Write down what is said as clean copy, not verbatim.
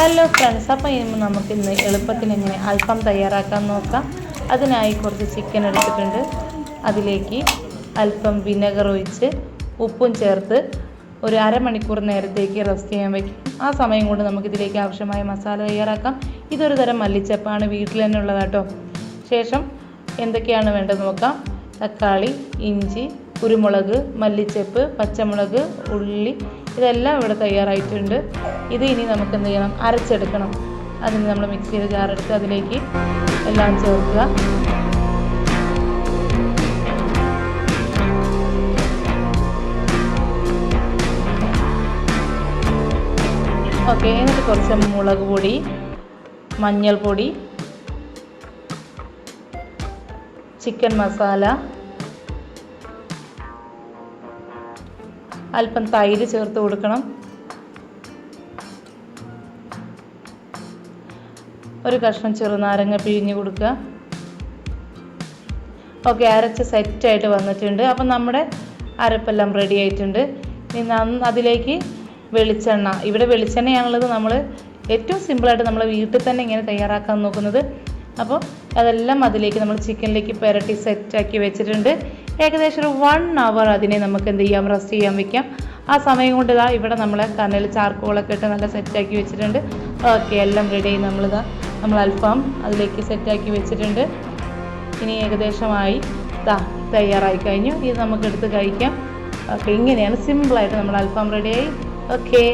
Hello friends, അപ്പോൾ നമുക്കിന്ന് എളുപ്പത്തിൽ എങ്ങനെ അൽഫാം തയ്യാറാക്കാൻ നോക്കാം. അതിനായി കുറച്ച് ചിക്കൻ എടുത്തിട്ടുണ്ട്. അതിലേക്ക് അല്പം വിനെഗർ ഒഴിച്ച് ഉപ്പും ചേർത്ത് ഒരു അരമണിക്കൂർ നേരത്തേക്ക് റെസ്റ്റ് ചെയ്യാൻ വയ്ക്കും. ആ സമയം കൊണ്ട് നമുക്കിതിലേക്ക് ആവശ്യമായ മസാല തയ്യാറാക്കാം. ഇതൊരു തരം മല്ലിച്ചപ്പാണ്, വീട്ടിൽ തന്നെ ഉള്ളതാട്ടോ. ശേഷം എന്തൊക്കെയാണ് വേണ്ടത് നോക്കാം. തക്കാളി, ഇഞ്ചി, കുരുമുളക്, മല്ലിച്ചപ്പ്, പച്ചമുളക്, ഉള്ളി, ഇതെല്ലാം ഇവിടെ തയ്യാറായിട്ടുണ്ട്. ഇത് ഇനി നമുക്ക് എന്ത് ചെയ്യണം, അരച്ചെടുക്കണം. അതിന് നമ്മൾ മിക്സിയുടെ ജാറെടുത്ത് അതിലേക്ക് എല്ലാം ചേർക്കുക. ഓക്കെ, എന്നിട്ട് കുറച്ച് മുളക് പൊടി, മഞ്ഞൾപ്പൊടി, ചിക്കൻ മസാല, അല്പം തൈര് ചേർത്ത് കൊടുക്കണം. ഒരു കഷ്ണം ചെറുനാരങ്ങ പിഴിഞ്ഞ് കൊടുക്കുക. ഓക്കെ, അരച്ച് സെറ്റായിട്ട് വന്നിട്ടുണ്ട്. അപ്പം നമ്മുടെ അരപ്പെല്ലാം റെഡി ആയിട്ടുണ്ട്. ഇനി അതിലേക്ക് വെളിച്ചെണ്ണ, ഇവിടെ വെളിച്ചെണ്ണയാണുള്ളത്. നമ്മൾ ഏറ്റവും സിമ്പിളായിട്ട് നമ്മൾ വീട്ടിൽ തന്നെ ഇങ്ങനെ തയ്യാറാക്കാൻ നോക്കുന്നത്. അപ്പോൾ അതെല്ലാം അതിലേക്ക് നമ്മൾ ചിക്കനിലേക്ക് പുരട്ടി സെറ്റാക്കി വെച്ചിട്ടുണ്ട്. ഏകദേശം ഒരു 1 hour അതിനെ നമുക്ക് എന്ത് ചെയ്യാം, റെസ്റ്റ് ചെയ്യാൻ വെക്കാം. ആ സമയം കൊണ്ട് ഇവിടെ നമ്മളെ കനൽ ചാർക്കോളൊക്കെ ഇട്ട് നല്ല സെറ്റാക്കി വെച്ചിട്ടുണ്ട്. ഓക്കെ, എല്ലാം റെഡി. നമ്മൾ അൽഫാം അതിലേക്ക് സെറ്റാക്കി വെച്ചിട്ടുണ്ട്. ഇനി ഏകദേശമായി തയ്യാറായി കഴിഞ്ഞു. ഇത് നമുക്ക് എടുത്ത് കഴിക്കാം. ഓക്കെ, ഇങ്ങനെയാണ് സിമ്പിളായിട്ട് നമ്മൾ അൽഫാം റെഡിയായി. ഓക്കെ.